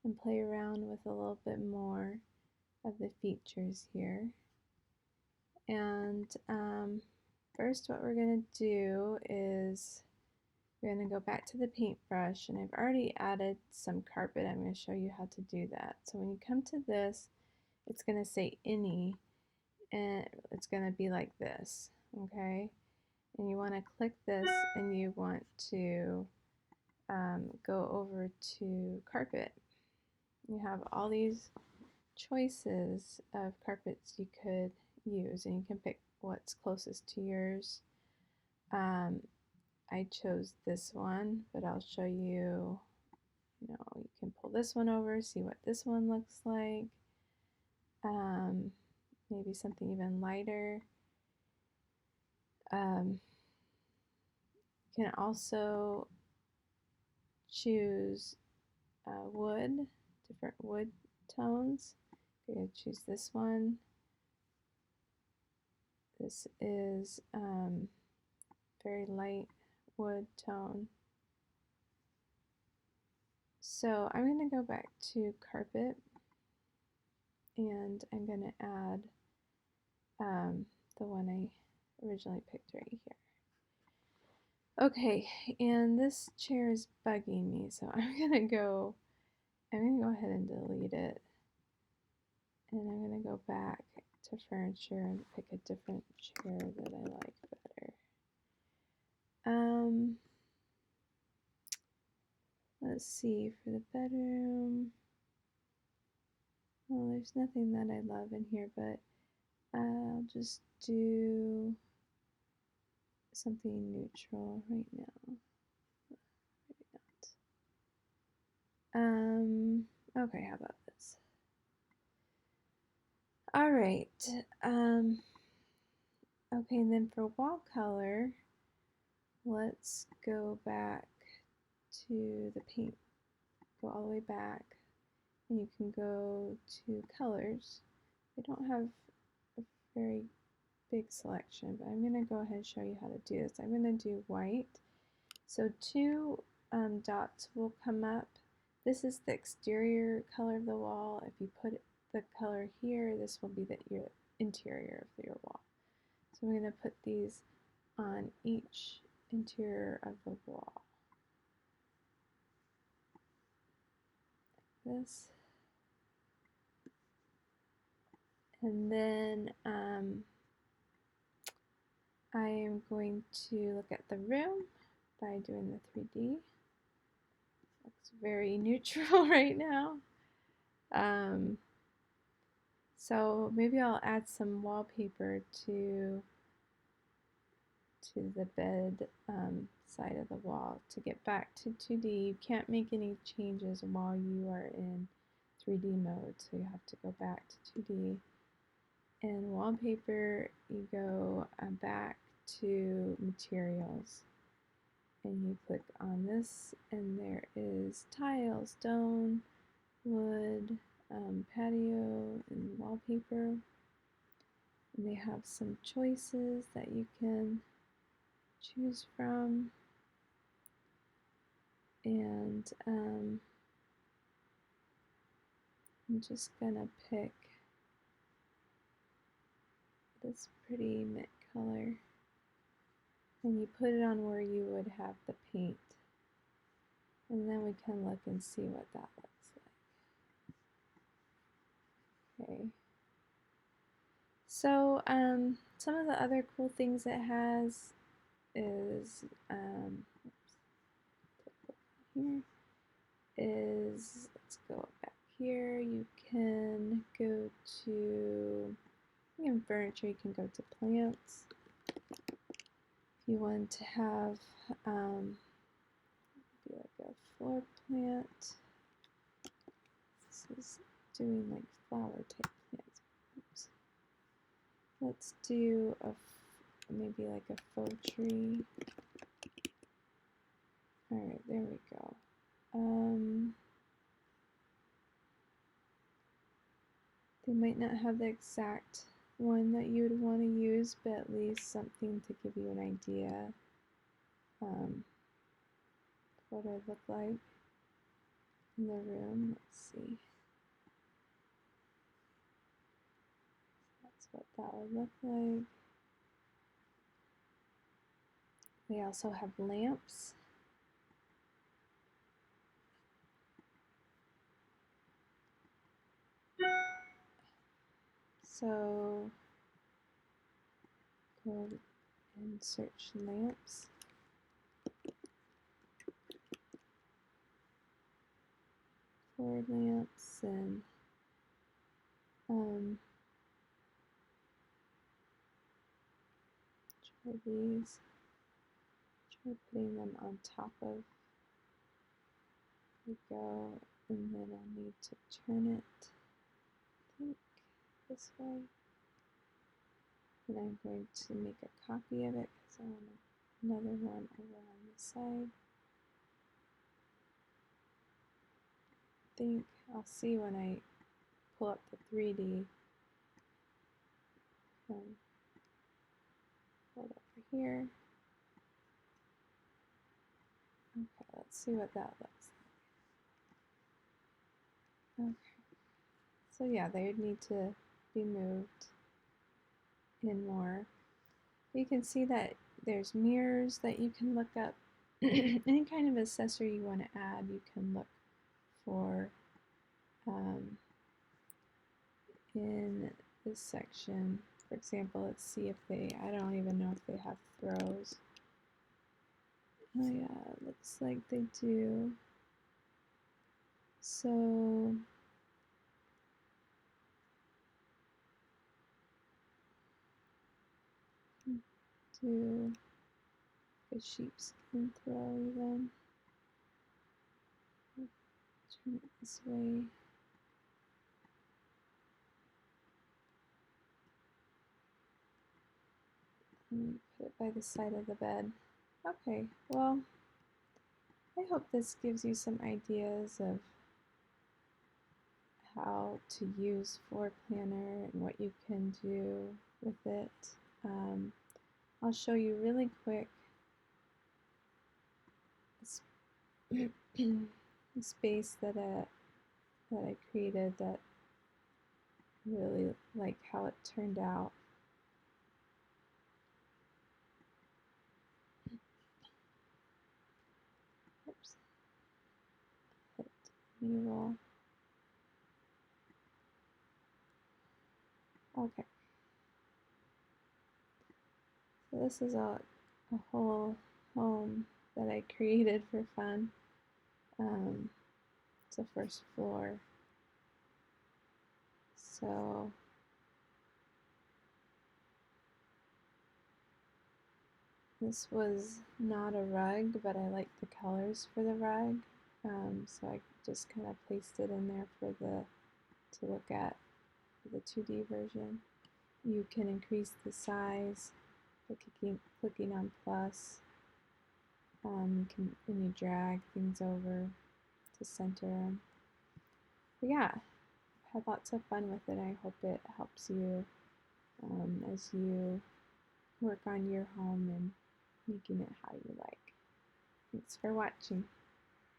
and play around with a little bit more of the features here. And first what we're going to do is we're going to go back to the paintbrush, and I've already added some carpet. I'm going to show you how to do that. So when you come to this, it's going to say any, and it's going to be like this, okay? And you want to click this, and you want to go over to carpet. You have all these choices of carpets you could use, and you can pick what's closest to yours. I chose this one, but I'll show you, you can pull this one over, see what this one looks like. Maybe something even lighter. You can also choose wood, different wood tones. You're going to choose this one. This is very light wood tone. So I'm going to go back to carpet, and I'm going to add the one I originally picked right here. Okay, and this chair is bugging me, so I'm gonna go ahead and delete it. And I'm gonna go back to furniture and pick a different chair that I like better. Let's see, for the bedroom. Well, there's nothing that I love in here, but I'll just do something neutral right now. Maybe not. Okay, how about this? All right. Okay, and then for wall color, let's go back to the paint. Go all the way back, and you can go to colors. I don't have a very big selection, but I'm going to go ahead and show you how to do this. I'm going to do white. So two dots will come up. This is the exterior color of the wall. If you put the color here, this will be your interior of your wall. So I'm going to put these on each interior of the wall. This. And then I am going to look at the room by doing the 3D. Looks very neutral right now. So maybe I'll add some wallpaper to the bed side of the wall to get back to 2D. You can't make any changes while you are in 3D mode, so you have to go back to 2D. And wallpaper, you go back to materials, and you click on this, and there is tile, stone, wood, patio, and wallpaper. And they have some choices that you can choose from. And I'm just gonna pick this pretty mint color, and you put it on where you would have the paint, and then we can look and see what that looks like. Okay, so some of the other cool things it has is let's go back here. You can go to in furniture, you can go to plants. If you want to have maybe like a floor plant. This is doing like flower type plants. Oops. Let's do maybe like a faux tree. Alright, there we go. They might not have the exact one that you would want to use, but at least something to give you an idea what it look like. in the room. Let's see. That's what that would look like. We also have lamps. So go and search lamps. Floor lamps and try these. Try putting them on top of the go, and then I'll need to turn it, I think, this way. And I'm going to make a copy of it because I want another one over on the side. I think I'll see when I pull up the 3D. Hold over here. Okay, let's see what that looks like. Okay, so yeah, they would need to be moved in more. You can see that there's mirrors that you can look up. Any kind of accessory you want to add, you can look for in this section. For example, let's see if they, I don't even know if they have throws. Oh yeah, it looks like they do. So do a sheepskin throw even. Turn it this way. And put it by the side of the bed. Okay, well, I hope this gives you some ideas of how to use Floor Planner and what you can do with it. I'll show you really quick a space that I created that I really like how it turned out. Oops. Hit enable. Okay. So this is a whole home that I created for fun. It's the first floor. So this was not a rug, but I liked the colors for the rug. So I just kind of placed it in there for to look at the 2D version. You can increase the size by clicking on plus. You drag things over to center them. But yeah, I've had lots of fun with it. I hope it helps you as you work on your home and making it how you like. Thanks for watching.